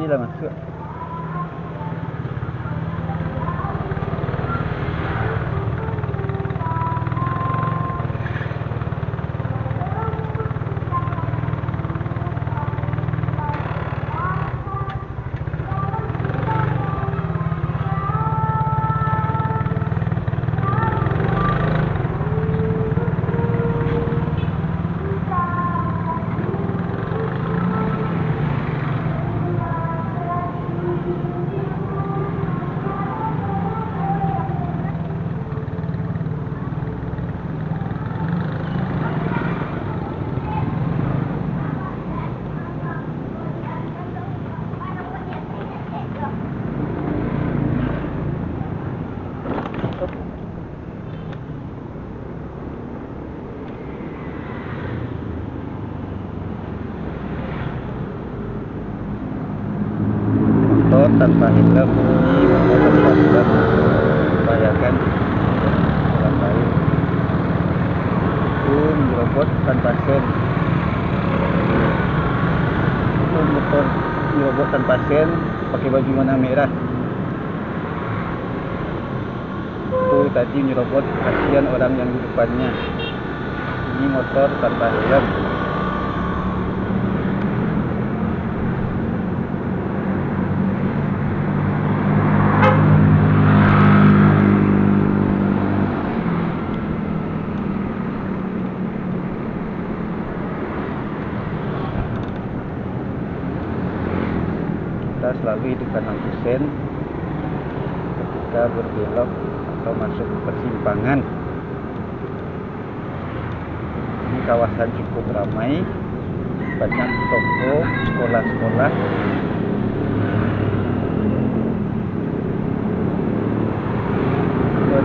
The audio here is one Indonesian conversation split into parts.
Sila masuk. Motor tanpa helm, ini motor tanpa helm membahayakan orang lain. Itu robot tanpa sen. Itu motor robot tanpa sen pakai baju warna merah. Itu tadi robot, kasihan orang yang di depannya. Ini motor tanpa helm. Kita selalu hidupkan lampu sen ketika berbelok atau masuk persimpangan. Ini kawasan cukup ramai, banyak toko, sekolah-sekolah.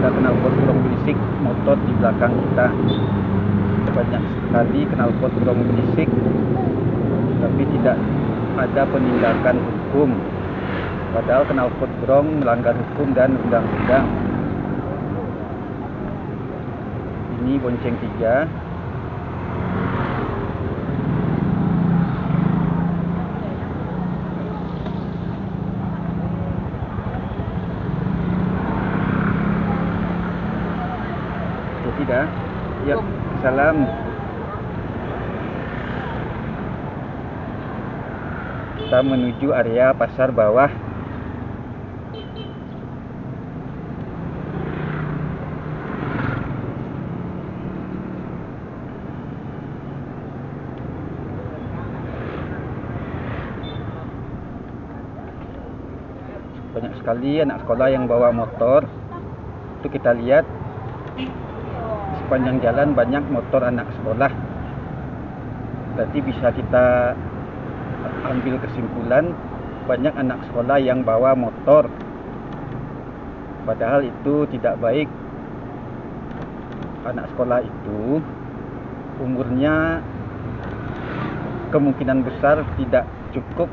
Ada knalpot gulung berisik motor di belakang kita. Banyak sekali knalpot gulung berisik, tapi tidak ada penindakan hukum. Padahal knalpot gulung melanggar hukum dan undang-undang. Ini bonceng 3. Tidak. Ya, salam. Kita menuju area pasar bawah. Banyak sekali anak sekolah yang bawa motor. Itu kita lihat sepanjang jalan banyak motor anak sekolah. Berarti bisa kita ambil kesimpulan banyak anak sekolah yang bawa motor. Padahal itu tidak baik. Anak sekolah itu umurnya kemungkinan besar tidak cukup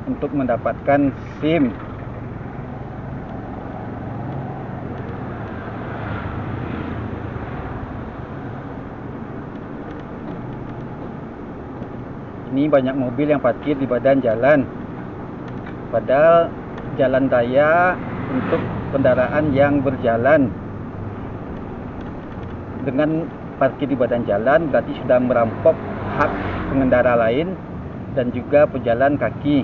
untuk mendapatkan SIM. Ini banyak mobil yang parkir di badan jalan. Padahal jalan raya untuk kendaraan yang berjalan. Dengan parkir di badan jalan berarti sudah merampok hak pengendara lain dan juga pejalan kaki.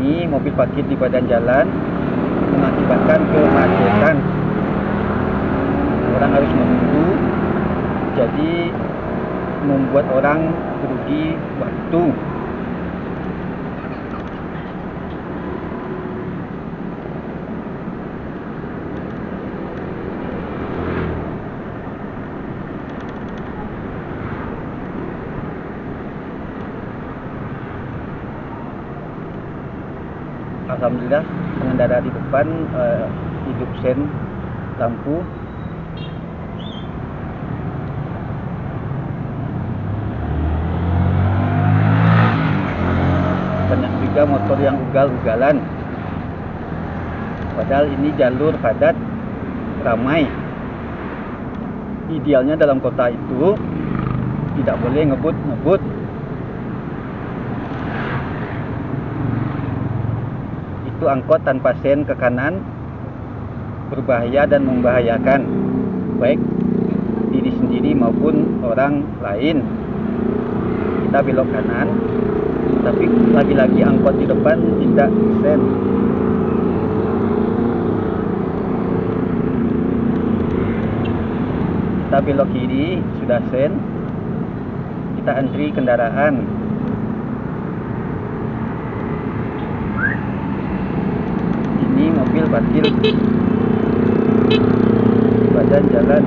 Ini mobil parkir di badan jalan mengakibatkan kemacetan. Orang harus menunggu, jadi membuat orang rugi waktu. Alhamdulillah pengendara di depan hidup sen lampu. Banyak juga motor yang ugal-ugalan. Padahal ini jalur padat, ramai. Idealnya dalam kota itu tidak boleh ngebut. Itu angkot tanpa sen ke kanan berbahaya dan membahayakan baik diri sendiri maupun orang lain. Kita belok kanan, tapi lagi-lagi angkot di depan tidak sen. Kita belok kiri, sudah sen. Kita antri kendaraan. Ini mobil parkir di badan jalan.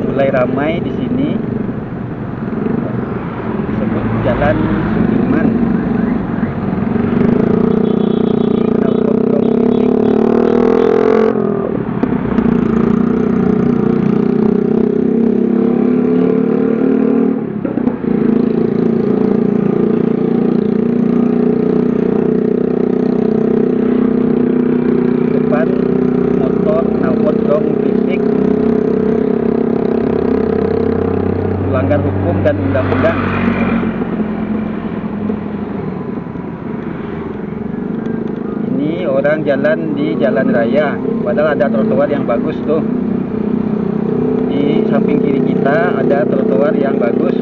Mulai ramai di sini, disebut Jalan Sudirman. Depan motor knalpot dong berisik, melanggar hukum dan undang-undang. Ini orang jalan di jalan raya, padahal ada trotoar yang bagus tuh. Di samping kiri kita ada trotoar yang bagus.